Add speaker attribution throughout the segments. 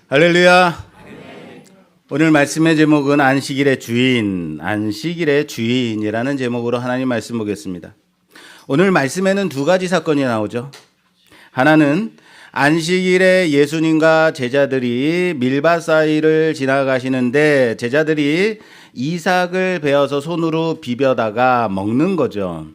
Speaker 1: 할렐루야. 오늘 말씀의 제목은 안식일의 주인, 안식일의 주인이라는 제목으로 하나님 말씀 보겠습니다. 오늘 말씀에는 두 가지 사건이 나오죠. 하나는 안식일에 예수님과 제자들이 밀밭 사이를 지나가시는데 제자들이 이삭을 베어서 손으로 비벼다가 먹는 거죠.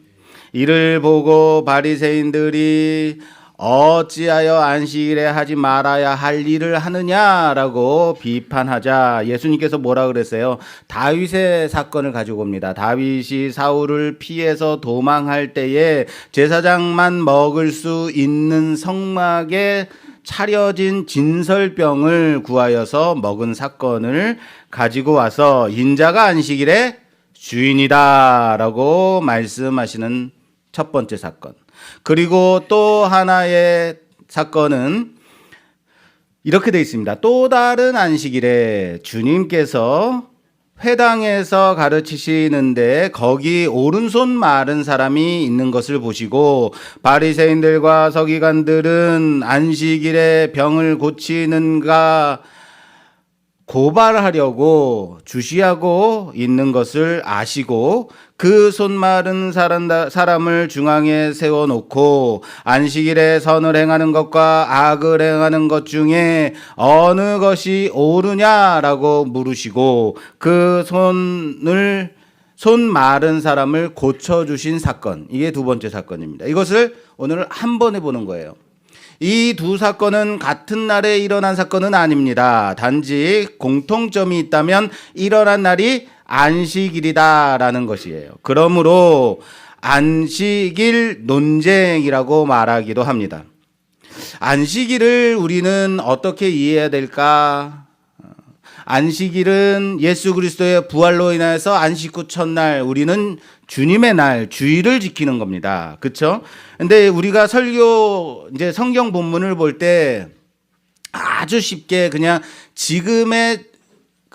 Speaker 1: 이를 보고 바리새인들이 어찌하여 안식일에 하지 말아야 할 일을 하느냐라고 비판하자 예수님께서 뭐라 그랬어요? 다윗의 사건을 가지고 옵니다. 다윗이 사울을 피해서 도망할 때에 제사장만 먹을 수 있는 성막에 차려진 진설병을 구하여서 먹은 사건을 가지고 와서 인자가 안식일의 주인이다라고 말씀하시는 첫 번째 사건. 그리고 또 하나의 사건은 이렇게 되어 있습니다. 또 다른 안식일에 주님께서 회당에서 가르치시는데 거기 오른손 마른 사람이 있는 것을 보시고 바리새인들과 서기관들은 안식일에 병을 고치는가 고발하려고 주시하고 있는 것을 아시고 그 손 마른 사람을 중앙에 세워놓고 안식일에 선을 행하는 것과 악을 행하는 것 중에 어느 것이 옳으냐라고 물으시고 그 손 마른 사람을 고쳐주신 사건, 이게 두 번째 사건입니다. 이것을 오늘 한 번에 보는 거예요. 이 두 사건은 같은 날에 일어난 사건은 아닙니다. 단지 공통점이 있다면 일어난 날이 안식일이다라는 것이에요. 그러므로 안식일 논쟁이라고 말하기도 합니다. 안식일을 우리는 어떻게 이해해야 될까? 안식일은 예수 그리스도의 부활로 인해서 안식 후 첫날 우리는 주님의 날, 주일을 지키는 겁니다. 그렇죠? 근데 우리가 이제 성경 본문을 볼 때 아주 쉽게 그냥 지금의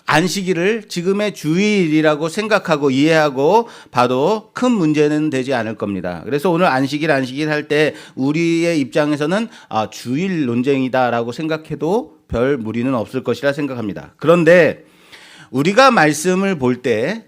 Speaker 1: 안식일을 지금의 주일이라고 생각하고 이해하고 봐도 큰 문제는 되지 않을 겁니다. 그래서 오늘 안식일 할 때 우리의 입장에서는 주일 논쟁이다라고 생각해도 별 무리는 없을 것이라 생각합니다. 그런데 우리가 말씀을 볼 때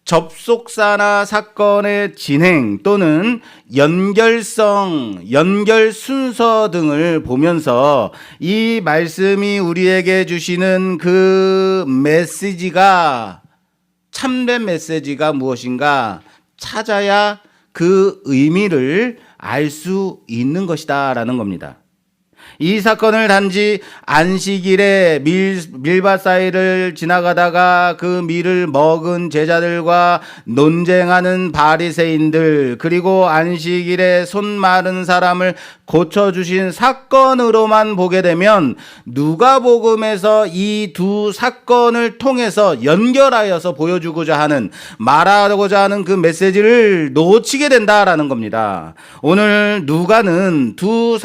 Speaker 1: 접속사나 사건의 진행 또는 연결성, 연결 순서 등을 보면서 이 말씀이 우리에게 주시는 그 메시지가 참된 메시지가 무엇인가 찾아야 그 의미를 알 수 있는 것이다라는 겁니다. 이 사건을 단지 안식일에 밀밭 사이를 지나가다가 그 밀을 먹은 제자들과 논쟁하는 바리새인들 그리고 안식일에 손 마른 사람을 고쳐주신 사건으로만 보게 되면 누가복음에서 이 두 사건을 통해서 연결하여서 보여주고자 하는 말하고자 하는 그 메시지를 놓치게 된다라는 겁니다. 오늘 누가는 두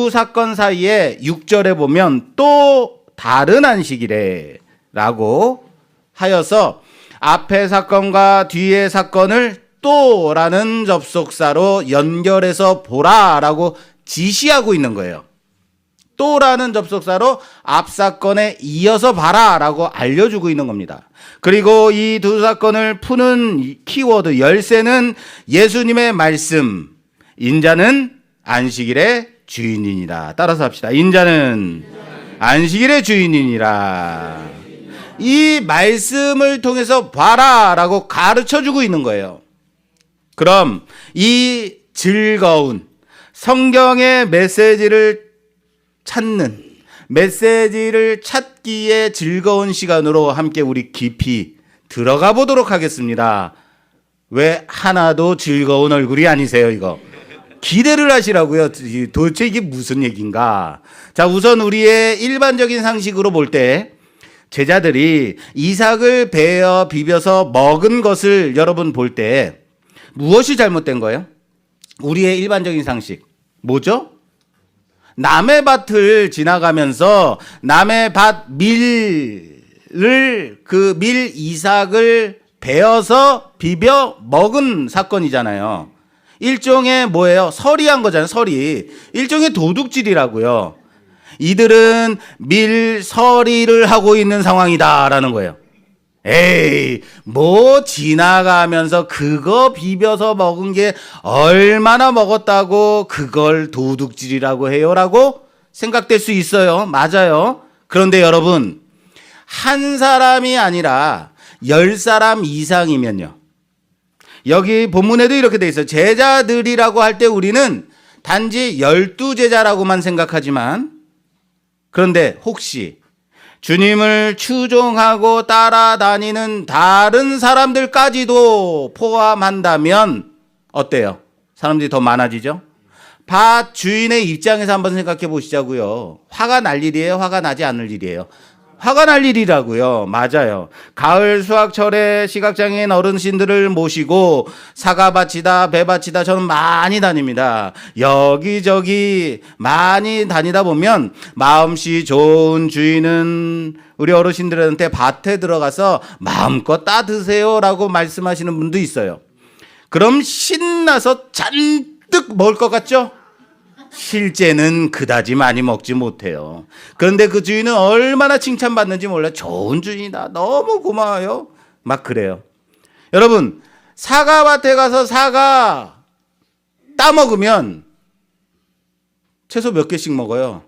Speaker 1: 사건 사이에 6절에 보면 또 다른 안식일에 라고 하여서 앞의 사건과 뒤의 사건을 또라는 접속사로 연결해서 보라라고 지시하고 있는 거예요. 또라는 접속사로 앞 사건에 이어서 봐라라고 알려주고 있는 겁니다. 그리고 이 두 사건을 푸는 키워드 열쇠는 예수님의 말씀, 인자는 안식일의 주인이니라. 따라서 합시다. 인자는 안식일의 주인이니라. 이 말씀을 통해서 봐라라고 가르쳐주고 있는 거예요. 그럼 이 즐거운 성경의 메시지를 찾기에 즐거운 시간으로 함께 우리 깊이 들어가 보도록 하겠습니다. 왜 하나도 즐거운 얼굴이 아니세요, 이거? 기대를 하시라고요. 도대체 이게 무슨 얘기인가? 자, 우선 우리의 일반적인 상식으로 볼 때 제자들이 이삭을 베어 비벼서 먹은 것을 여러분 볼 때 무엇이 잘못된 거예요? 우리의 일반적인 상식 뭐죠? 남의 밭을 지나가면서 남의 밭 그 밀 이삭을 베어서 비벼 먹은 사건이잖아요. 일종의 뭐예요? 서리한 거잖아요. 서리. 일종의 도둑질이라고요. 이들은 밀서리를 하고 있는 상황이다라는 거예요. 에이, 뭐 지나가면서 그거 비벼서 먹은 게 얼마나 먹었다고 그걸 도둑질이라고 해요라고 생각될 수 있어요. 맞아요. 그런데 여러분, 한 사람이 아니라 10사람 이상이면요. 여기 본문에도 이렇게 돼 있어요. 제자들이라고 할 때 우리는 단지 12제자라고만 생각하지만, 그런데 혹시 주님을 추종하고 따라다니는 다른 사람들까지도 포함한다면 어때요? 사람들이 더 많아지죠? 밭 주인의 입장에서 한번 생각해 보시자고요. 화가 날 일이에요? 화가 나지 않을 일이에요? 화가 날 일이라고요. 맞아요. 가을 수확철에 시각장애인 어르신들을 모시고 사과밭이다 배밭이다 저는 많이 다닙니다. 여기저기 많이 다니다 보면 마음씨 좋은 주인은 우리 어르신들한테 밭에 들어가서 마음껏 따드세요라고 말씀하시는 분도 있어요. 그럼 신나서 잔뜩 먹을 것 같죠? 실제는 그다지 많이 먹지 못해요. 그런데 그 주인은 얼마나 칭찬받는지 몰라요. 좋은 주인이다. 너무 고마워요. 막 그래요. 여러분, 사과밭에 가서 사과 따먹으면 최소 몇 개씩 먹어요?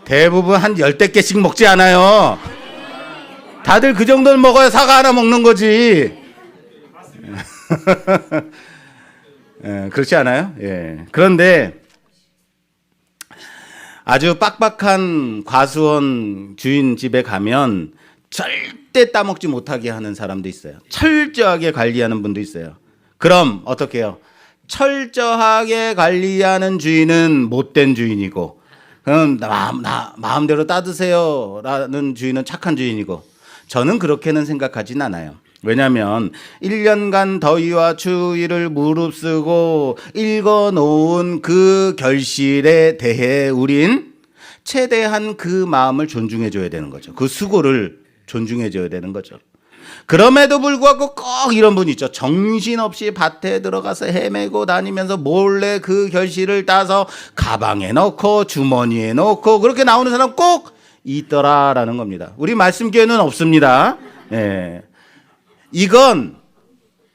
Speaker 1: 대부분 한 10개씩 먹지 않아요. 다들 그 정도는 먹어야 사과 하나 먹는 거지. 그렇지 않아요? 예. 그런데 아주 빡빡한 과수원 주인 집에 가면 절대 따먹지 못하게 하는 사람도 있어요. 철저하게 관리하는 분도 있어요. 그럼 어떻게 해요? 철저하게 관리하는 주인은 못된 주인이고, 그럼 마음대로 따드세요 라는 주인은 착한 주인이고, 저는 그렇게는 생각하진 않아요. 왜냐하면 1년간 더위와 추위를 무릅쓰고 읽어놓은 그 결실에 대해 우린 최대한 그 마음을 존중해줘야 되는 거죠. 그 수고를 존중해줘야 되는 거죠. 그럼에도 불구하고 꼭 이런 분 있죠. 정신없이 밭에 들어가서 헤매고 다니면서 몰래 그 결실을 따서 가방에 넣고 주머니에 넣고 그렇게 나오는 사람 꼭 있더라라는 겁니다. 우리 말씀교회는 없습니다. 예. 이건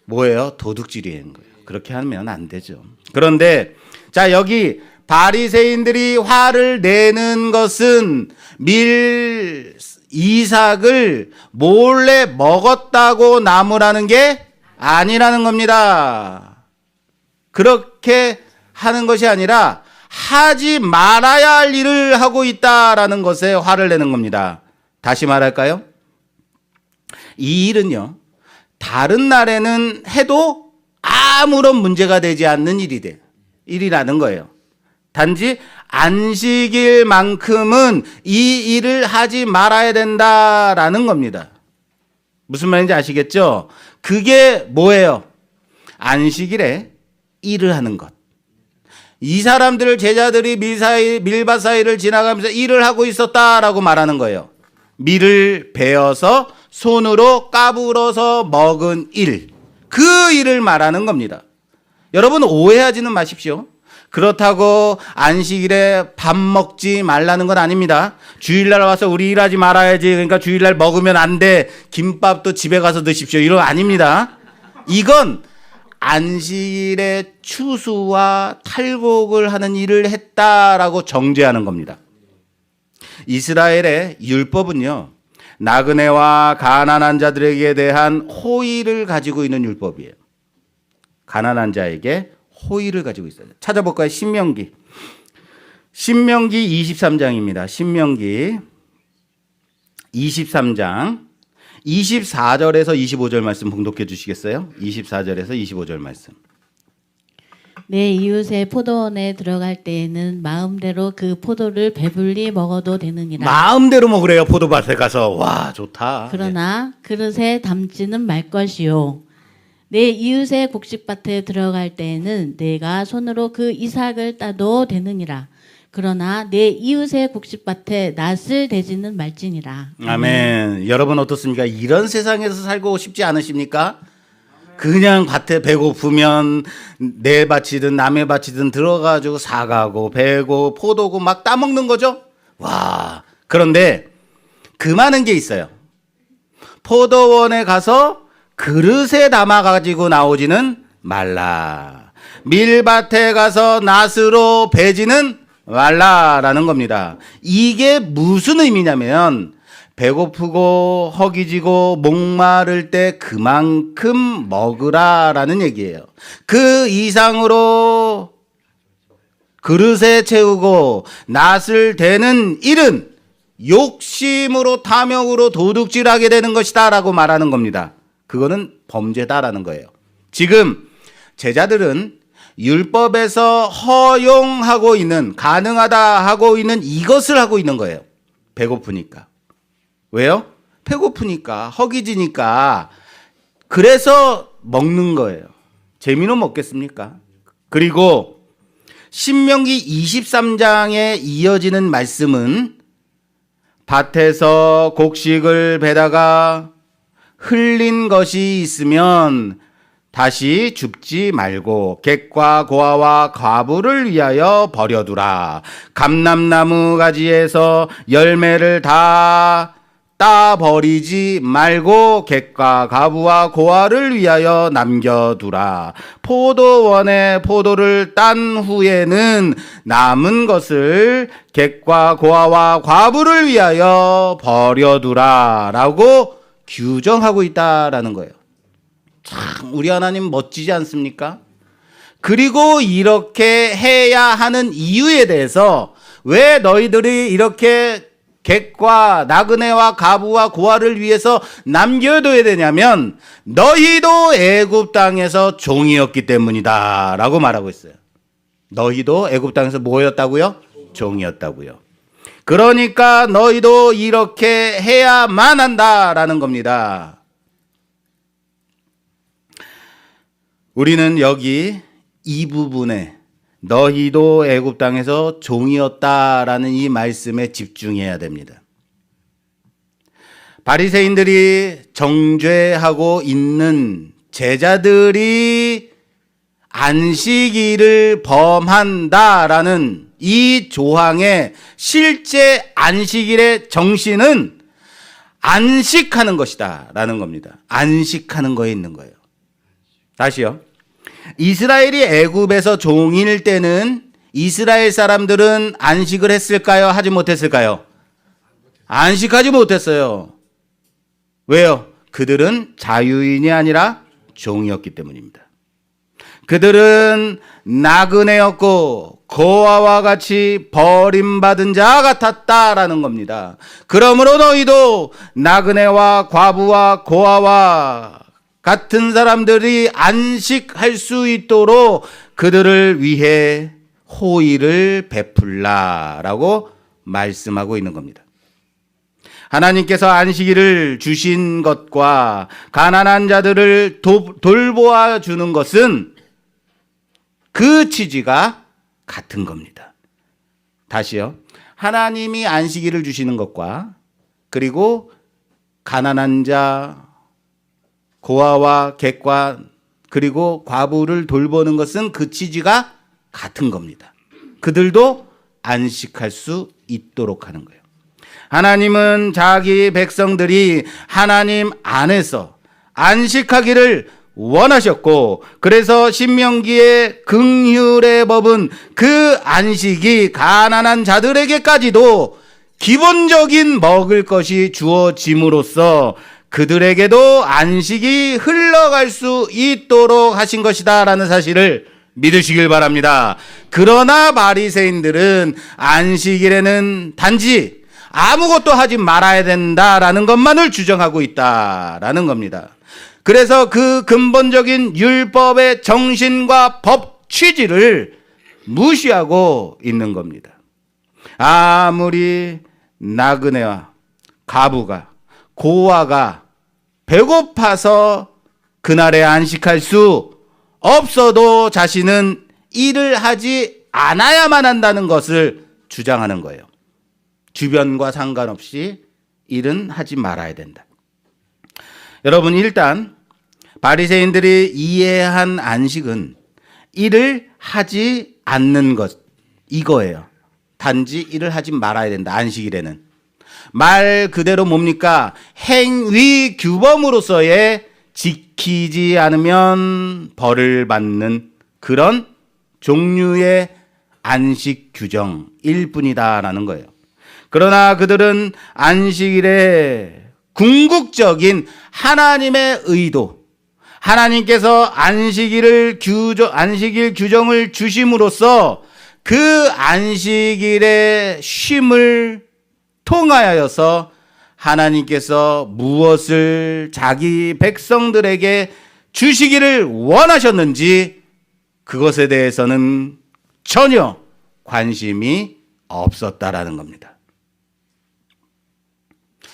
Speaker 1: 뭐예요? 도둑질인 거예요. 그렇게 하면 안 되죠. 그런데 자, 여기 바리새인들이 화를 내는 것은 밀 이삭을 몰래 먹었다고 나무라는 게 아니라는 겁니다. 그렇게 하는 것이 아니라 하지 말아야 할 일을 하고 있다라는 것에 화를 내는 겁니다. 다시 말할까요? 이 일은요, 다른 날에는 해도 아무런 문제가 되지 않는 일이라는 거예요. 단지 안식일만큼은 이 일을 하지 말아야 된다라는 겁니다. 무슨 말인지 아시겠죠? 그게 뭐예요? 안식일에 일을 하는 것. 이 사람들 제자들이 밀밭 사이를 지나가면서 일을 하고 있었다라고 말하는 거예요. 밀을 베어서 손으로 까불어서 먹은 일, 그 일을 말하는 겁니다. 여러분 오해하지는 마십시오. 그렇다고 안식일에 밥 먹지 말라는 건 아닙니다. 주일날 와서 우리 일하지 말아야지, 그러니까 주일날 먹으면 안 돼, 김밥도 집에 가서 드십시오, 이런 거 아닙니다. 이건 안식일에 추수와 탈곡을 하는 일을 했다라고 정죄하는 겁니다. 이스라엘의 율법은요, 나그네와 가난한 자들에게 대한 호의를 가지고 있는 율법이에요. 가난한 자에게 호의를 가지고 있어요. 찾아볼까요? 신명기 23장입니다. 신명기 23장 24절에서 25절 말씀 봉독해 주시겠어요? 24절에서 25절 말씀.
Speaker 2: 내 이웃의 포도원에 들어갈 때에는 마음대로 그 포도를 배불리 먹어도 되느니라.
Speaker 1: 마음대로 먹으래요. 포도밭에 가서. 와, 좋다.
Speaker 2: 그러나 그릇에 담지는 말 것이요. 내 이웃의 곡식밭에 들어갈 때에는 내가 손으로 그 이삭을 따도 되느니라. 그러나 내 이웃의 곡식밭에 낫을 대지는 말지니라.
Speaker 1: 아멘. 여러분 어떻습니까? 이런 세상에서 살고 싶지 않으십니까? 그냥 밭에 배고프면 내 밭이든 남의 밭이든 들어가지고 사가고 배고 포도고 막 따먹는 거죠. 와, 그런데 그 많은 게 있어요. 포도원에 가서 그릇에 담아가지고 나오지는 말라. 밀밭에 가서 낫으로 베지는 말라라는 겁니다. 이게 무슨 의미냐면 배고프고 허기지고 목마를 때 그만큼 먹으라라는 얘기예요. 그 이상으로 그릇에 채우고 낫을 대는 일은 욕심으로 탐욕으로 도둑질하게 되는 것이다 라고 말하는 겁니다. 그거는 범죄다라는 거예요. 지금 제자들은 율법에서 허용하고 있는, 가능하다 하고 있는 이것을 하고 있는 거예요. 배고프니까. 왜요? 배고프니까, 허기지니까. 그래서 먹는 거예요. 재미로 먹겠습니까? 그리고 신명기 23장에 이어지는 말씀은 밭에서 곡식을 베다가 흘린 것이 있으면 다시 줍지 말고 객과 고아와 과부를 위하여 버려두라. 감람나무 가지에서 열매를 다 따버리지 말고 객과 과부와 고아를 위하여 남겨두라. 포도원에 포도를 딴 후에는 남은 것을 객과 고아와 과부를 위하여 버려두라 라고 규정하고 있다라는 거예요. 참 우리 하나님 멋지지 않습니까? 그리고 이렇게 해야 하는 이유에 대해서 왜 너희들이 이렇게 객과 나그네와 가부와 고아를 위해서 남겨둬야 되냐면 너희도 애굽 땅에서 종이었기 때문이다 라고 말하고 있어요. 너희도 애굽 땅에서 뭐였다고요? 종이었다고요. 그러니까 너희도 이렇게 해야만 한다라는 겁니다. 우리는 여기 이 부분에 너희도 애굽 땅에서 종이었다라는 이 말씀에 집중해야 됩니다. 바리새인들이 정죄하고 있는 제자들이 안식일을 범한다라는 이 조항의 실제 안식일의 정신은 안식하는 것이다 라는 겁니다. 안식하는 거에 있는 거예요. 다시요. 이스라엘이 애굽에서 종일 때는 이스라엘 사람들은 안식을 했을까요? 하지 못했을까요? 안식하지 못했어요. 왜요? 그들은 자유인이 아니라 종이었기 때문입니다. 그들은 나그네였고 고아와 같이 버림받은 자 같았다라는 겁니다. 그러므로 너희도 나그네와 과부와 고아와 같은 사람들이 안식할 수 있도록 그들을 위해 호의를 베풀라라고 말씀하고 있는 겁니다. 하나님께서 안식일을 주신 것과 가난한 자들을 돌보아 주는 것은 그 취지가 같은 겁니다. 다시요. 하나님이 안식일을 주시는 것과 그리고 가난한 자, 고아와 객과 그리고 과부를 돌보는 것은 그 취지가 같은 겁니다. 그들도 안식할 수 있도록 하는 거예요. 하나님은 자기 백성들이 하나님 안에서 안식하기를 원하셨고 그래서 신명기의 긍휼의 법은 그 안식이 가난한 자들에게까지도 기본적인 먹을 것이 주어짐으로써 그들에게도 안식이 흘러갈 수 있도록 하신 것이다 라는 사실을 믿으시길 바랍니다. 그러나 바리새인들은 안식일에는 단지 아무것도 하지 말아야 된다라는 것만을 주장하고 있다라는 겁니다. 그래서 그 근본적인 율법의 정신과 법 취지를 무시하고 있는 겁니다. 아무리 나그네와 가부가 고아가 배고파서 그날에 안식할 수 없어도 자신은 일을 하지 않아야만 한다는 것을 주장하는 거예요. 주변과 상관없이 일은 하지 말아야 된다. 여러분 일단 바리새인들이 이해한 안식은 일을 하지 않는 것, 이거예요. 단지 일을 하지 말아야 된다, 안식일에는. 말 그대로 뭡니까? 행위 규범으로서의 지키지 않으면 벌을 받는 그런 종류의 안식 규정일 뿐이다라는 거예요. 그러나 그들은 안식일에 궁극적인 하나님의 의도, 하나님께서 안식일 규정을 주심으로써 그 안식일의 쉼을 통하여서 하나님께서 무엇을 자기 백성들에게 주시기를 원하셨는지 그것에 대해서는 전혀 관심이 없었다라는 겁니다.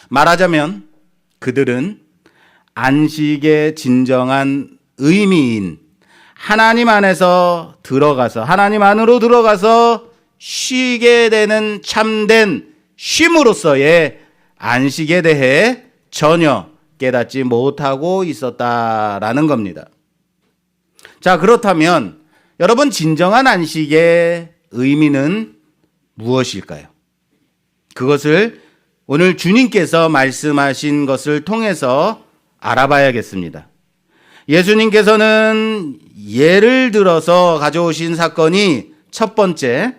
Speaker 1: 말하자면 그들은 안식의 진정한 의미인 하나님 안에서 들어가서, 하나님 안으로 들어가서 쉬게 되는 참된 쉼으로서의 안식에 대해 전혀 깨닫지 못하고 있었다라는 겁니다. 자, 그렇다면 여러분, 진정한 안식의 의미는 무엇일까요? 그것을 오늘 주님께서 말씀하신 것을 통해서 알아봐야겠습니다. 예수님께서는 예를 들어서 가져오신 사건이 첫 번째,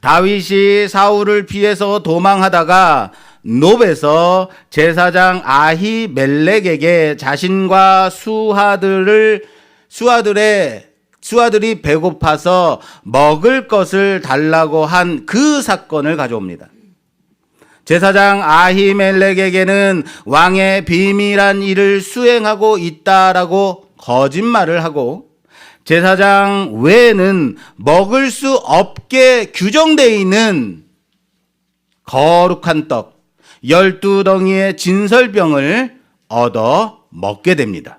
Speaker 1: 다윗이 사울을 피해서 도망하다가 노베서 제사장 아히멜렉에게 자신과 수하들이 배고파서 먹을 것을 달라고 한 그 사건을 가져옵니다. 제사장 아히멜렉에게는 왕의 비밀한 일을 수행하고 있다라고 거짓말을 하고, 제사장 외에는 먹을 수 없게 규정되어 있는 거룩한 떡 12덩이의 진설병을 얻어 먹게 됩니다.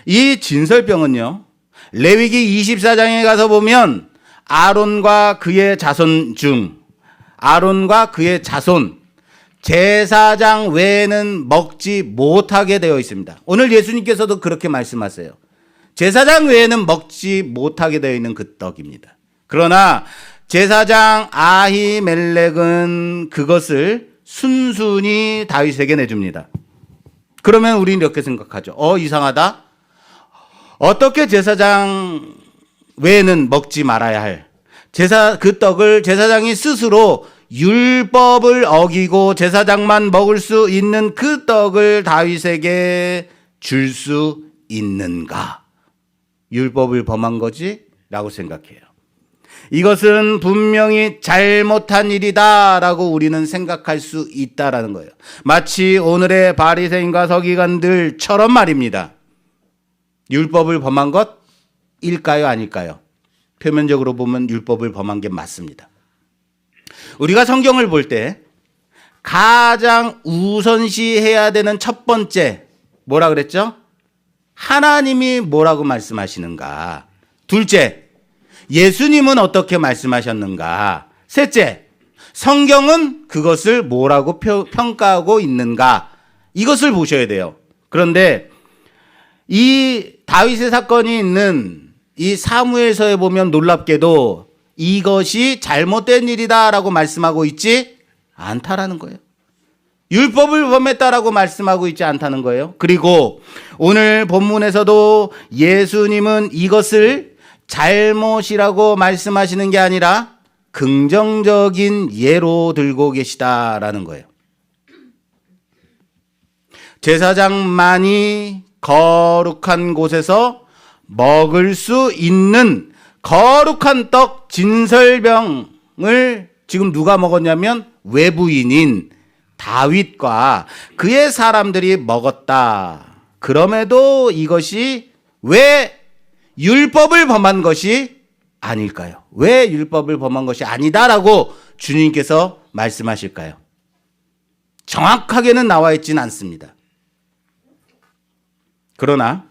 Speaker 1: 이 진설병은요, 레위기 24장에 가서 보면 아론과 그의 자손, 제사장 외에는 먹지 못하게 되어 있습니다. 오늘 예수님께서도 그렇게 말씀하세요. 제사장 외에는 먹지 못하게 되어 있는 그 떡입니다. 그러나 제사장 아히멜렉은 그것을 순순히 다윗에게 내줍니다. 그러면 우리는 이렇게 생각하죠. 이상하다. 어떻게 제사장 외에는 먹지 말아야 할 그 떡을 제사장이 스스로 율법을 어기고 제사장만 먹을 수 있는 그 떡을 다윗에게 줄 수 있는가? 율법을 범한 거지? 라고 생각해요. 이것은 분명히 잘못한 일이다 라고 우리는 생각할 수 있다라는 거예요. 마치 오늘의 바리새인과 서기관들처럼 말입니다. 율법을 범한 것일까요? 아닐까요? 표면적으로 보면 율법을 범한 게 맞습니다. 우리가 성경을 볼 때 가장 우선시해야 되는 첫 번째, 뭐라 그랬죠? 하나님이 뭐라고 말씀하시는가? 둘째, 예수님은 어떻게 말씀하셨는가? 셋째, 성경은 그것을 뭐라고 평가하고 있는가? 이것을 보셔야 돼요. 그런데 이 다윗의 사건이 있는 이 사무엘서에 보면 놀랍게도 이것이 잘못된 일이다라고 말씀하고 있지 않다라는 거예요. 율법을 범했다라고 말씀하고 있지 않다는 거예요. 그리고 오늘 본문에서도 예수님은 이것을 잘못이라고 말씀하시는 게 아니라 긍정적인 예로 들고 계시다라는 거예요. 제사장만이 거룩한 곳에서 먹을 수 있는 거룩한 떡 진설병을 지금 누가 먹었냐면 외부인인 다윗과 그의 사람들이 먹었다. 그럼에도 이것이 왜 율법을 범한 것이 아닐까요? 왜 율법을 범한 것이 아니다라고 주님께서 말씀하실까요? 정확하게는 나와 있지는 않습니다. 그러나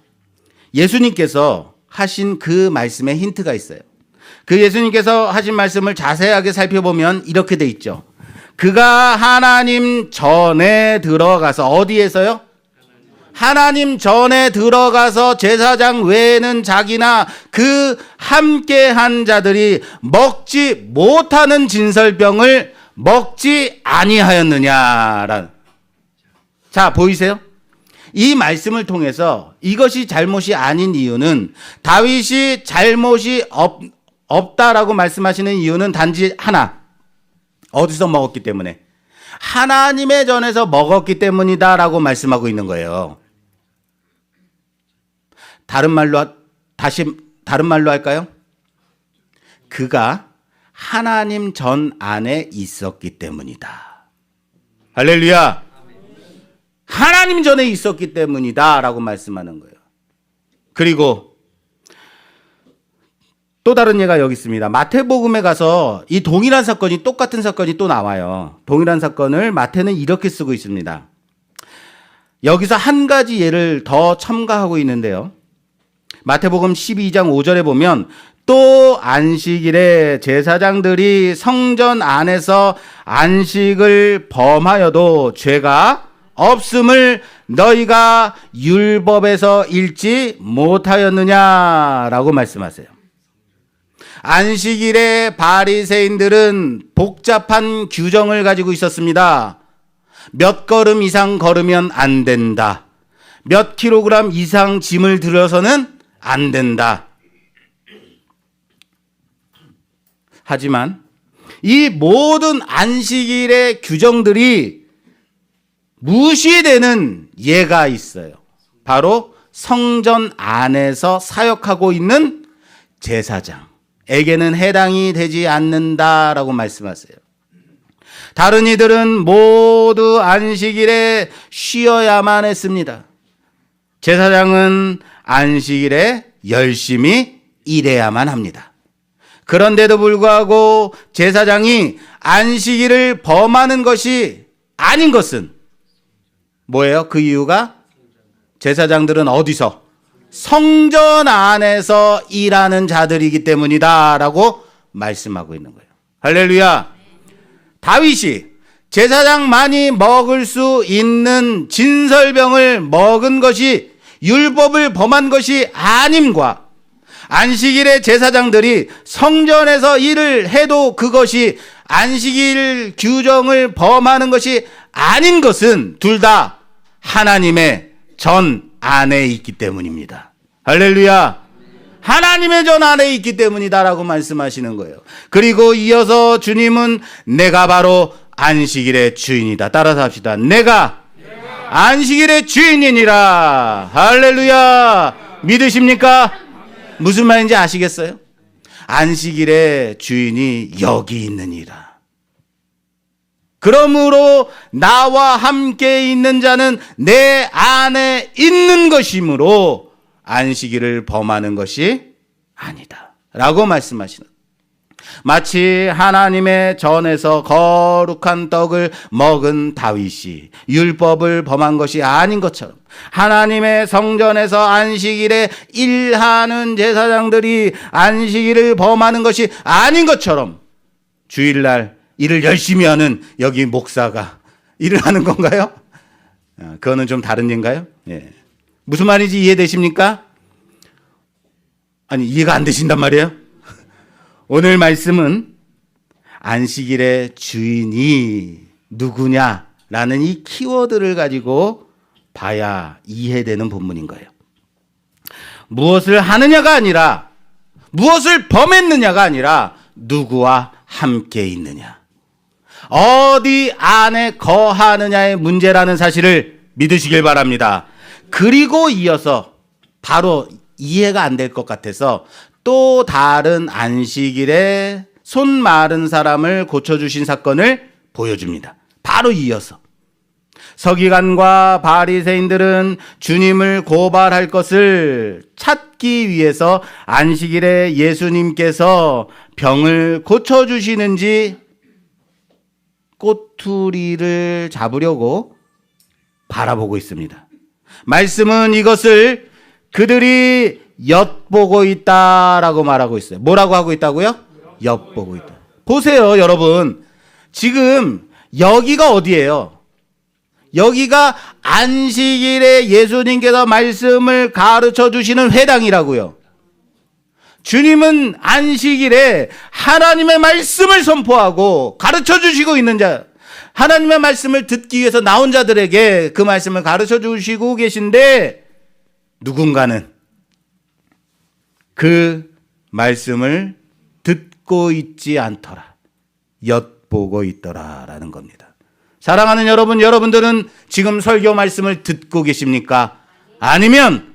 Speaker 1: 예수님께서 하신 그 말씀에 힌트가 있어요. 그 예수님께서 하신 말씀을 자세하게 살펴보면 이렇게 돼 있죠. 그가 하나님 전에 들어가서 어디에서요? 하나님 전에 들어가서 제사장 외에는 자기나 그 함께한 자들이 먹지 못하는 진설병을 먹지 아니하였느냐라는. 자, 보이세요? 이 말씀을 통해서 이것이 잘못이 아닌 이유는, 다윗이 잘못이 없다라고 말씀하시는 이유는 단지 하나. 어디서 먹었기 때문에? 하나님의 전에서 먹었기 때문이다라고 말씀하고 있는 거예요. 다른 말로 할까요? 그가 하나님 전 안에 있었기 때문이다. 할렐루야. 하나님 전에 있었기 때문이다라고 말씀하는 거예요. 그리고 또 다른 예가 여기 있습니다. 마태복음에 가서 이 동일한 사건이, 똑같은 사건이 또 나와요. 동일한 사건을 마태는 이렇게 쓰고 있습니다. 여기서 한 가지 예를 더 첨가하고 있는데요. 마태복음 12장 5절에 보면, 또 안식일에 제사장들이 성전 안에서 안식을 범하여도 죄가 없음을 너희가 율법에서 읽지 못하였느냐라고 말씀하세요. 안식일에 바리새인들은 복잡한 규정을 가지고 있었습니다. 몇 걸음 이상 걸으면 안 된다. 몇 킬로그램 이상 짐을 들어서는 안 된다. 하지만 이 모든 안식일의 규정들이 무시되는 예가 있어요. 바로 성전 안에서 사역하고 있는 제사장에게는 해당이 되지 않는다라고 말씀하세요. 다른 이들은 모두 안식일에 쉬어야만 했습니다. 제사장은 안식일에 열심히 일해야만 합니다. 그런데도 불구하고 제사장이 안식일을 범하는 것이 아닌 것은 뭐예요? 그 이유가 제사장들은 어디서? 성전 안에서 일하는 자들이기 때문이다라고 말씀하고 있는 거예요. 할렐루야. 다윗이 제사장만이 먹을 수 있는 진설병을 먹은 것이 율법을 범한 것이 아님과, 안식일에 제사장들이 성전에서 일을 해도 그것이 안식일 규정을 범하는 것이 아닌 것은 둘 다 하나님의 전 안에 있기 때문입니다. 할렐루야. 하나님의 전 안에 있기 때문이다라고 말씀하시는 거예요. 그리고 이어서 주님은 내가 바로 안식일의 주인이다. 따라서 합시다. 내가 안식일의 주인이니라. 할렐루야. 믿으십니까? 무슨 말인지 아시겠어요? 안식일의 주인이 여기 있느니라. 그러므로 나와 함께 있는 자는 내 안에 있는 것이므로 안식일을 범하는 것이 아니다 라고 말씀하시는, 마치 하나님의 전에서 거룩한 떡을 먹은 다윗이 율법을 범한 것이 아닌 것처럼, 하나님의 성전에서 안식일에 일하는 제사장들이 안식일을 범하는 것이 아닌 것처럼 주일날 일을 열심히 하는 여기 목사가 일을 하는 건가요? 그거는 좀 다른 예인가요? 예. 무슨 말인지 이해되십니까? 아니, 이해가 안 되신단 말이에요? 오늘 말씀은 안식일의 주인이 누구냐라는 이 키워드를 가지고 봐야 이해되는 본문인 거예요. 무엇을 하느냐가 아니라, 무엇을 범했느냐가 아니라 누구와 함께 있느냐, 어디 안에 거하느냐의 문제라는 사실을 믿으시길 바랍니다. 그리고 이어서 바로 이해가 안 될 것 같아서 또 다른 안식일에 손 마른 사람을 고쳐주신 사건을 보여줍니다. 바로 이어서 서기관과 바리새인들은 주님을 고발할 것을 찾기 위해서 안식일에 예수님께서 병을 고쳐주시는지 꼬투리를 잡으려고 바라보고 있습니다. 말씀은 이것을 그들이 엿보고 있다라고 말하고 있어요. 뭐라고 하고 있다고요? 엿보고 있다. 보세요, 여러분. 지금 여기가 어디예요? 여기가 안식일에 예수님께서 말씀을 가르쳐 주시는 회당이라고요. 주님은 안식일에 하나님의 말씀을 선포하고 가르쳐 주시고 있는 자, 하나님의 말씀을 듣기 위해서 나온 자들에게 그 말씀을 가르쳐 주시고 계신데, 누군가는 그 말씀을 듣고 있지 않더라, 엿보고 있더라라는 겁니다. 사랑하는 여러분, 여러분들은 지금 설교 말씀을 듣고 계십니까? 아니면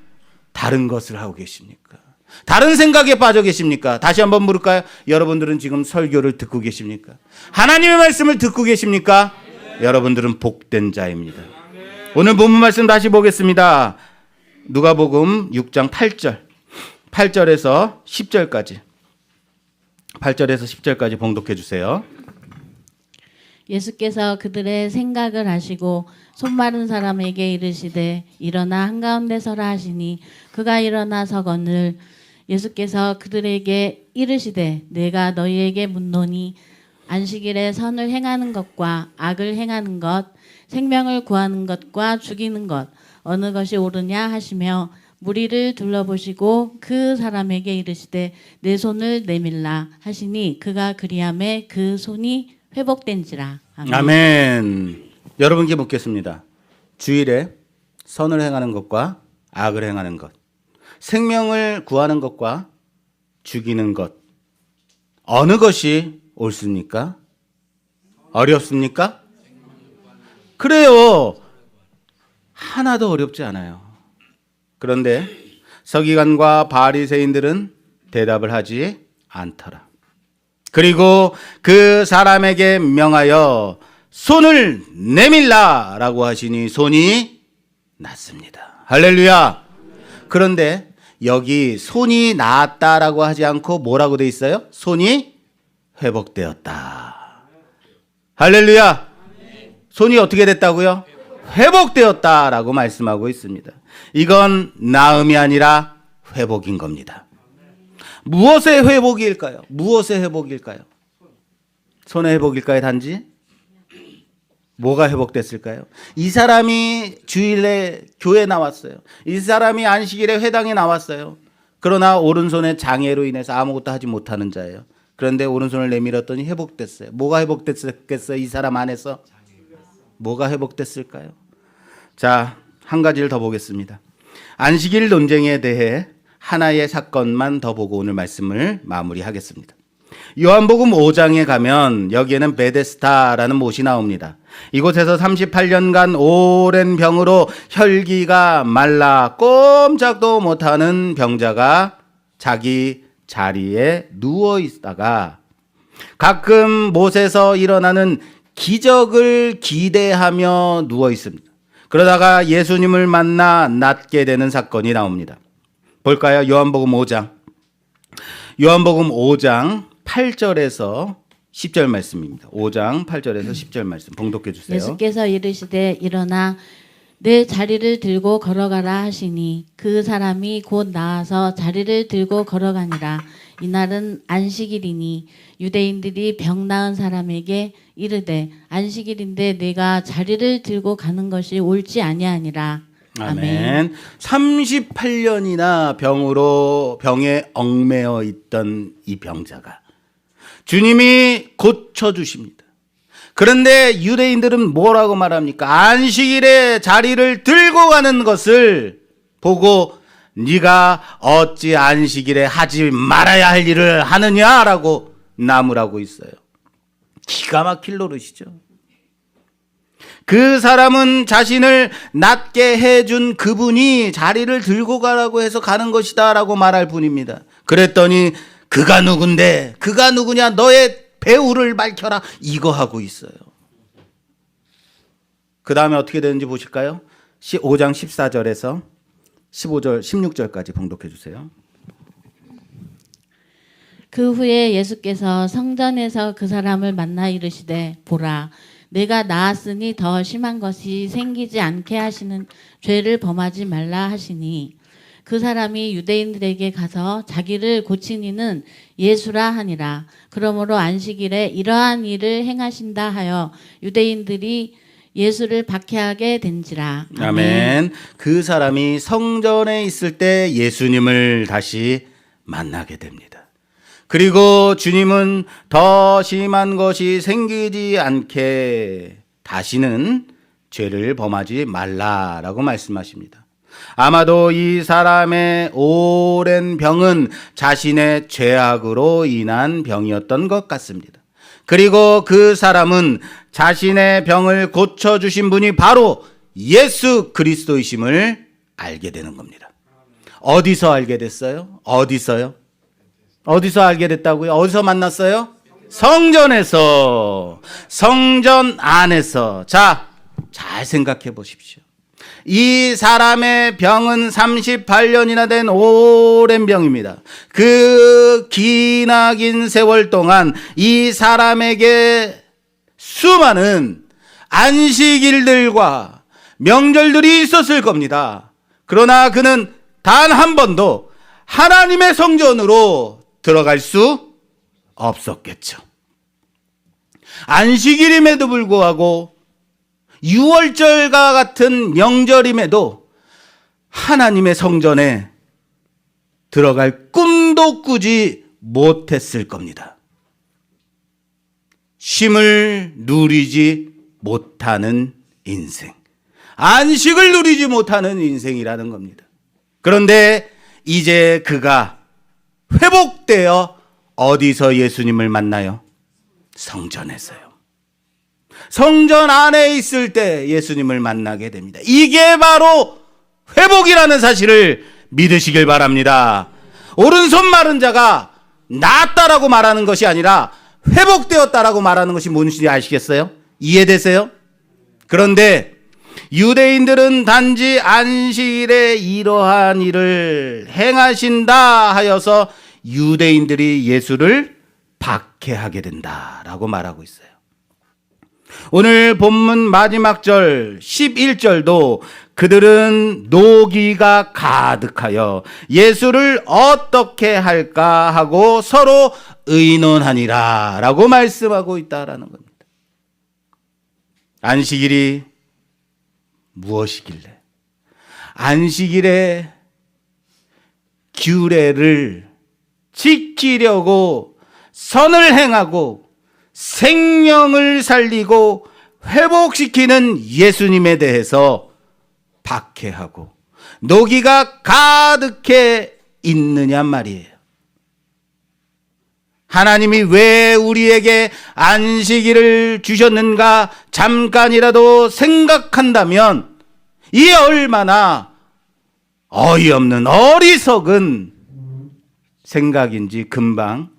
Speaker 1: 다른 것을 하고 계십니까? 다른 생각에 빠져 계십니까? 다시 한번 물을까요? 여러분들은 지금 설교를 듣고 계십니까? 하나님의 말씀을 듣고 계십니까? 여러분들은 복된 자입니다. 오늘 본문 말씀 다시 보겠습니다. 누가복음 6장 8절에서 10절까지 8절에서 10절까지 봉독해 주세요.
Speaker 2: 예수께서 그들의 생각을 아시고 손 마른 사람에게 이르시되 일어나 한가운데 서라 하시니 그가 일어나 서거늘 예수께서 그들에게 이르시되 내가 너희에게 묻노니 안식일에 선을 행하는 것과 악을 행하는 것, 생명을 구하는 것과 죽이는 것 어느 것이 옳으냐 하시며 무리를 둘러보시고 그 사람에게 이르시되 내 손을 내밀라 하시니 그가 그리하매 그 손이 회복된지라. 아멘.
Speaker 1: 아멘. 여러분께 묻겠습니다. 주일에 선을 행하는 것과 악을 행하는 것, 생명을 구하는 것과 죽이는 것, 어느 것이 옳습니까? 어렵습니까? 그래요. 하나도 어렵지 않아요. 그런데 서기관과 바리새인들은 대답을 하지 않더라. 그리고 그 사람에게 명하여 손을 내밀라라고 하시니 손이 났습니다. 할렐루야. 그런데 여기 손이 나았다라고 하지 않고 뭐라고 돼 있어요? 손이 회복되었다. 할렐루야. 손이 어떻게 됐다고요? 회복되었다라고 말씀하고 있습니다. 이건 나음이 아니라 회복인 겁니다. 무엇의 회복일까요? 무엇의 회복일까요? 손의 회복일까요? 단지? 뭐가 회복됐을까요? 이 사람이 주일에 교회 나왔어요. 이 사람이 안식일에 회당에 나왔어요. 그러나 오른손에 장애로 인해서 아무것도 하지 못하는 자예요. 그런데 오른손을 내밀었더니 회복됐어요. 뭐가 회복됐겠어요? 이 사람 안에서? 뭐가 회복됐을까요? 자, 한 가지를 더 보겠습니다. 안식일 논쟁에 대해 하나의 사건만 더 보고 오늘 말씀을 마무리하겠습니다. 요한복음 5장에 가면 여기에는 베데스다라는 못이 나옵니다. 이곳에서 38년간 오랜 병으로 혈기가 말라 꼼짝도 못하는 병자가 자기 자리에 누워 있다가 가끔 못에서 일어나는 기적을 기대하며 누워 있습니다. 그러다가 예수님을 만나 낫게 되는 사건이 나옵니다. 볼까요? 요한복음 5장. 요한복음 5장 8절에서 10절 말씀입니다. 5장 8절에서 10절 말씀 봉독해 주세요.
Speaker 2: 예수께서 이르시되 일어나 내 자리를 들고 걸어가라 하시니 그 사람이 곧 나와서 자리를 들고 걸어가니라. 이날은 안식일이니 유대인들이 병 나은 사람에게 이르되 안식일인데 내가 자리를 들고 가는 것이 옳지 아니하니라.
Speaker 1: 아멘. 38년이나 병에 얽매여 있던 이 병자가 주님이 고쳐주십니다. 그런데 유대인들은 뭐라고 말합니까? 안식일에 자리를 들고 가는 것을 보고 네가 어찌 안식일에 하지 말아야 할 일을 하느냐라고 나무라고 있어요. 기가 막힐 노릇이죠. 그 사람은 자신을 낫게 해준 그분이 자리를 들고 가라고 해서 가는 것이다 라고 말할 뿐입니다. 그랬더니 그가 누군데, 그가 누구냐, 너의 배우를 밝혀라, 이거 하고 있어요. 그 다음에 어떻게 되는지 보실까요? 5장 14절에서 15절 16절까지 봉독해 주세요.
Speaker 2: 그 후에 예수께서 성전에서 그 사람을 만나 이르시되 보라 내가 나았으니 더 심한 것이 생기지 않게 하시는 죄를 범하지 말라 하시니 그 사람이 유대인들에게 가서 자기를 고친 이는 예수라 하니라. 그러므로 안식일에 이러한 일을 행하신다 하여 유대인들이 예수를 박해하게 된지라.
Speaker 1: 아멘. 그 사람이 성전에 있을 때 예수님을 다시 만나게 됩니다. 그리고 주님은 더 심한 것이 생기지 않게 다시는 죄를 범하지 말라라고 말씀하십니다. 아마도 이 사람의 오랜 병은 자신의 죄악으로 인한 병이었던 것 같습니다. 그리고 그 사람은 자신의 병을 고쳐주신 분이 바로 예수 그리스도이심을 알게 되는 겁니다. 어디서 알게 됐어요? 어디서요? 어디서 알게 됐다고요? 어디서 만났어요? 성전에서, 성전 안에서. 자, 잘 생각해 보십시오. 이 사람의 병은 38년이나 된 오랜 병입니다. 그 기나긴 세월 동안 이 사람에게 수많은 안식일들과 명절들이 있었을 겁니다. 그러나 그는 단 한 번도 하나님의 성전으로 들어갈 수 없었겠죠. 안식일임에도 불구하고 6월절과 같은 명절임에도 하나님의 성전에 들어갈 꿈도 꾸지 못했을 겁니다. 쉼을 누리지 못하는 인생, 안식을 누리지 못하는 인생이라는 겁니다. 그런데 이제 그가 회복되어 어디서 예수님을 만나요? 성전에서요. 성전 안에 있을 때 예수님을 만나게 됩니다. 이게 바로 회복이라는 사실을 믿으시길 바랍니다. 오른손 마른 자가 낫다라고 말하는 것이 아니라 회복되었다라고 말하는 것이 뭔지 아시겠어요? 이해되세요? 그런데 유대인들은 단지 안식일에 이러한 일을 행하신다 하여서 유대인들이 예수를 박해하게 된다라고 말하고 있어요. 오늘 본문 마지막 절 11절도 그들은 노기가 가득하여 예수를 어떻게 할까 하고 서로 의논하니라 라고 말씀하고 있다라는 겁니다. 안식일이 무엇이길래 안식일에 규례를 지키려고 선을 행하고 생명을 살리고 회복시키는 예수님에 대해서 박해하고 노기가 가득해 있느냐 말이에요. 하나님이 왜 우리에게 안식일을 주셨는가 잠깐이라도 생각한다면 이 얼마나 어이없는 어리석은 생각인지 금방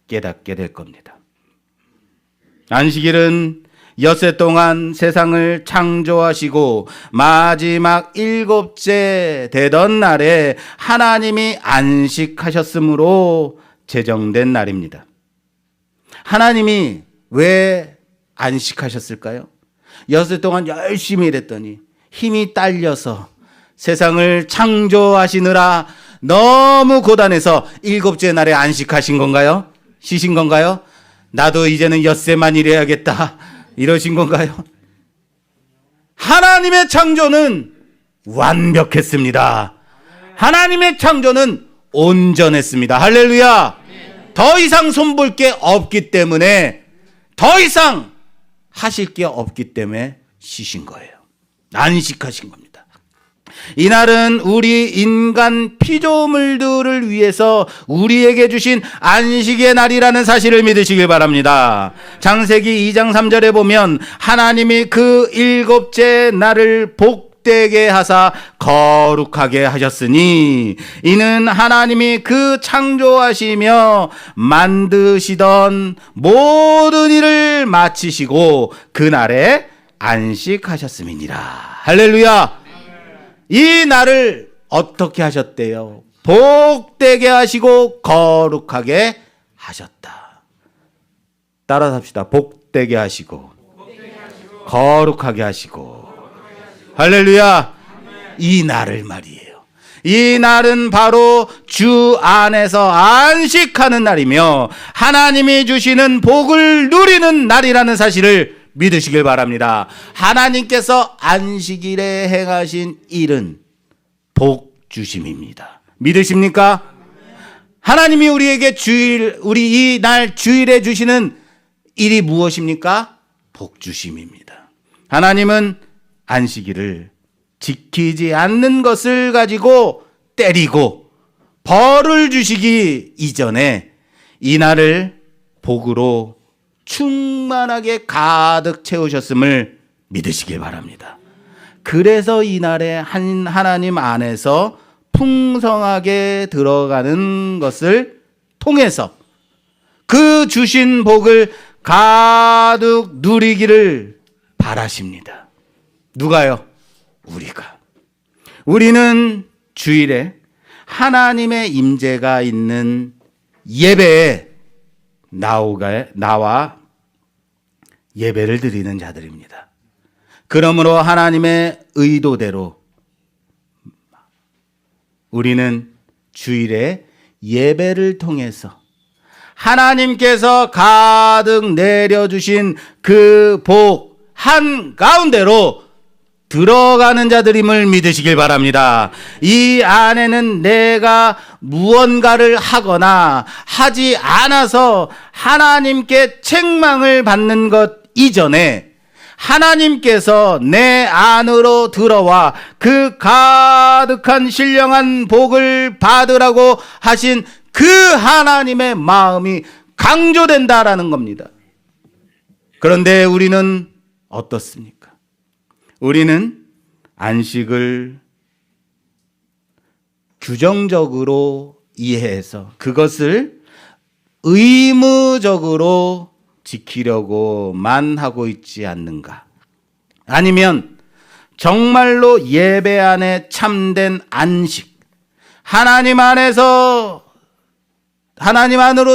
Speaker 1: 깨닫게 될 겁니다. 안식일은 엿새 동안 세상을 창조하시고 마지막 일곱째 되던 날에 하나님이 안식하셨으므로 제정된 날입니다. 하나님이 왜 안식하셨을까요? 엿새 동안 열심히 일했더니 힘이 딸려서 세상을 창조하시느라 너무 고단해서 일곱째 날에 안식하신 건가요? 쉬신 건가요? 나도 이제는 엿새만 일해야겠다 이러신 건가요? 하나님의 창조는 완벽했습니다. 하나님의 창조는 온전했습니다. 할렐루야. 더 이상 손볼 게 없기 때문에 더 이상 하실 게 없기 때문에 쉬신 거예요. 안식하신 겁니다. 이날은 우리 인간 피조물들을 위해서 우리에게 주신 안식의 날이라는 사실을 믿으시길 바랍니다. 창세기 2장 3절에 보면 하나님이 그 일곱째 날을 복되게 하사 거룩하게 하셨으니 이는 하나님이 그 창조하시며 만드시던 모든 일을 마치시고 그날에 안식하셨음이니라. 할렐루야. 이 날을 어떻게 하셨대요? 복되게 하시고 거룩하게 하셨다. 따라서 합시다. 복되게 하시고 거룩하게 하시고. 할렐루야. 이 날을 말이에요. 이 날은 바로 주 안에서 안식하는 날이며 하나님이 주시는 복을 누리는 날이라는 사실을 믿으시길 바랍니다. 하나님께서 안식일에 행하신 일은 복 주심입니다. 믿으십니까? 하나님이 우리에게 우리 이 날 주일에 주시는 일이 무엇입니까? 복 주심입니다. 하나님은 안식일을 지키지 않는 것을 가지고 때리고 벌을 주시기 이전에 이 날을 복으로 충만하게 가득 채우셨음을 믿으시길 바랍니다. 그래서 이 날에 하나님 안에서 풍성하게 들어가는 것을 통해서 그 주신 복을 가득 누리기를 바라십니다. 누가요? 우리가. 우리는 주일에 하나님의 임재가 있는 예배에 나와 예배를 드리는 자들입니다. 그러므로 하나님의 의도대로 우리는 주일에 예배를 통해서 하나님께서 가득 내려주신 그 복 한가운데로 들어가는 자들임을 믿으시길 바랍니다. 이 안에는 내가 무언가를 하거나 하지 않아서 하나님께 책망을 받는 것 이전에 하나님께서 내 안으로 들어와 그 가득한 신령한 복을 받으라고 하신 그 하나님의 마음이 강조된다라는 겁니다. 그런데 우리는 어떻습니까? 우리는 안식을 규정적으로 이해해서 그것을 의무적으로 지키려고만 하고 있지 않는가? 아니면 정말로 예배 안에 참된 안식, 하나님 안으로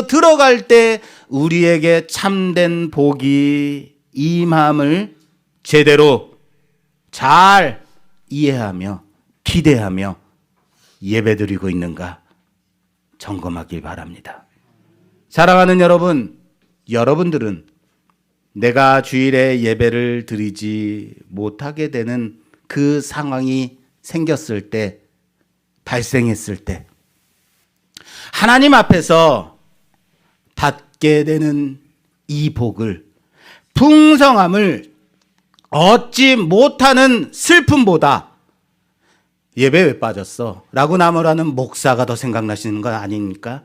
Speaker 1: 들어갈 때 우리에게 참된 복이 임함을 제대로 잘 이해하며 기대하며 예배드리고 있는가 점검하길 바랍니다. 사랑하는 여러분, 여러분들은 내가 주일에 예배를 드리지 못하게 되는 그 상황이 생겼을 때, 발생했을 때 하나님 앞에서 받게 되는 이 복을, 풍성함을 얻지 못하는 슬픔보다 예배 왜 빠졌어? 라고 나무라는 목사가 더 생각나시는 건 아닙니까?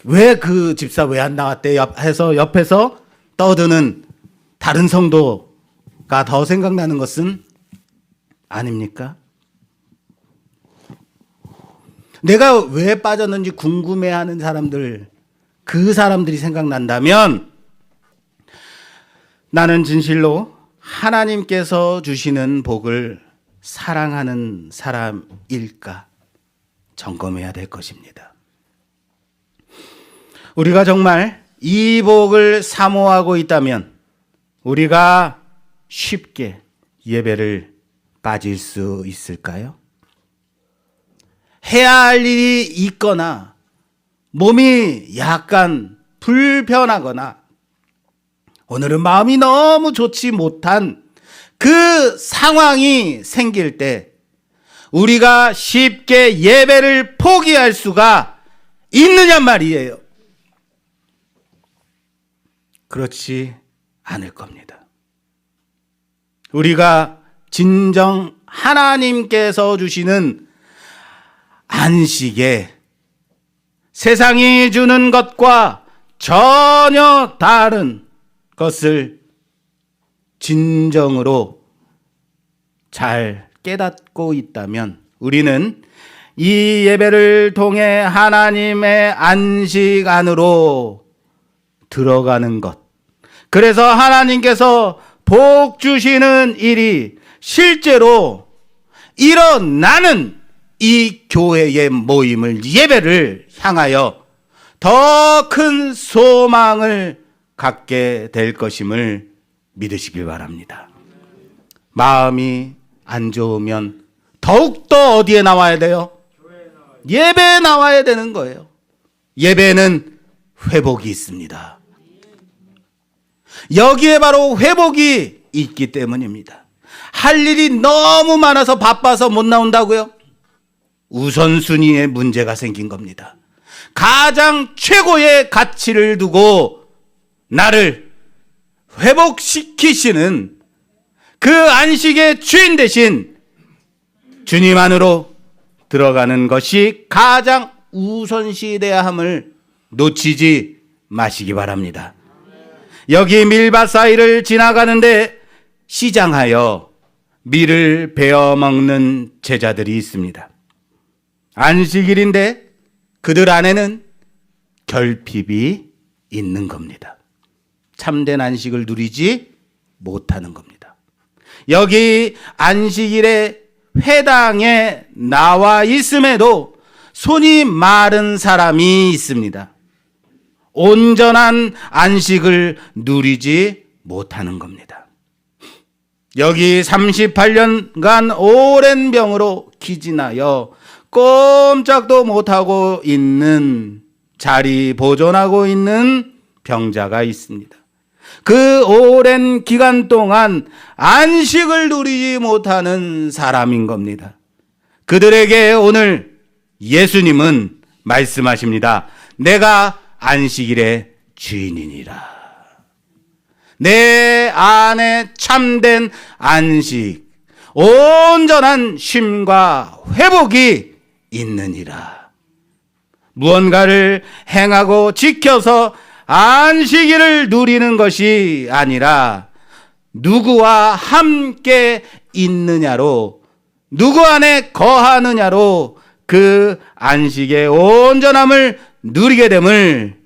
Speaker 1: 왜 그 집사 왜 안 나왔대? 해서 옆에서 떠드는 다른 성도가 더 생각나는 것은 아닙니까? 내가 왜 빠졌는지 궁금해하는 사람들, 그 사람들이 생각난다면 나는 진실로 하나님께서 주시는 복을 사랑하는 사람일까 점검해야 될 것입니다. 우리가 정말 이 복을 사모하고 있다면 우리가 쉽게 예배를 빠질 수 있을까요? 해야 할 일이 있거나 몸이 약간 불편하거나 오늘은 마음이 너무 좋지 못한 그 상황이 생길 때 우리가 쉽게 예배를 포기할 수가 있느냐 말이에요. 그렇지 않을 겁니다. 우리가 진정 하나님께서 주시는 안식에 세상이 주는 것과 전혀 다른 것을 진정으로 잘 깨닫고 있다면 우리는 이 예배를 통해 하나님의 안식 안으로 들어가는 것, 그래서 하나님께서 복 주시는 일이 실제로 일어나는 이 교회의 모임을, 예배를 향하여 더 큰 소망을 갖게 될 것임을 믿으시길 바랍니다. 마음이 안 좋으면 더욱더 어디에 나와야 돼요? 예배에 나와야 되는 거예요. 예배는 회복이 있습니다. 여기에 바로 회복이 있기 때문입니다. 할 일이 너무 많아서 바빠서 못 나온다고요? 우선순위에 문제가 생긴 겁니다. 가장 최고의 가치를 두고 나를 회복시키시는 그 안식의 주인 대신 주님 안으로 들어가는 것이 가장 우선시돼야 함을 놓치지 마시기 바랍니다. 여기 밀밭 사이를 지나가는데 시장하여 밀을 베어 먹는 제자들이 있습니다. 안식일인데 그들 안에는 결핍이 있는 겁니다. 참된 안식을 누리지 못하는 겁니다. 여기 안식일에 회당에 나와 있음에도 손이 마른 사람이 있습니다. 온전한 안식을 누리지 못하는 겁니다. 여기 38년간 오랜 병으로 기진하여 꼼짝도 못하고 있는 자리 보존하고 있는 병자가 있습니다. 그 오랜 기간 동안 안식을 누리지 못하는 사람인 겁니다. 그들에게 오늘 예수님은 말씀하십니다. 내가 안식일의 주인이니라. 내 안에 참된 안식, 온전한 쉼과 회복이 있느니라. 무언가를 행하고 지켜서 안식일을 누리는 것이 아니라 누구와 함께 있느냐로, 누구 안에 거하느냐로 그 안식의 온전함을 누리게 됨을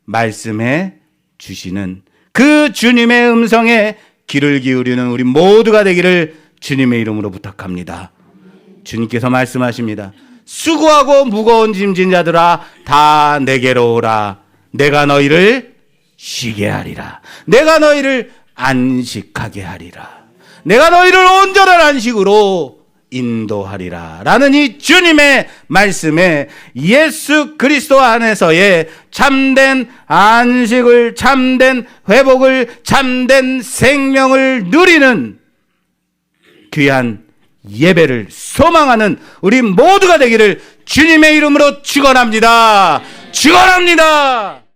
Speaker 1: 말씀해 주시는 그 주님의 음성에 귀를 기울이는 우리 모두가 되기를 주님의 이름으로 부탁합니다. 주님께서 말씀하십니다. 수고하고 무거운 짐진 자들아 다 내게로 오라. 내가 너희를 쉬게 하리라. 내가 너희를 안식하게 하리라. 내가 너희를 온전한 안식으로 인도하리라. 라는 이 주님의 말씀에 예수 그리스도 안에서의 참된 안식을, 참된 회복을, 참된 생명을 누리는 귀한 예배를 소망하는 우리 모두가 되기를 주님의 이름으로 축원합니다. 축원합니다.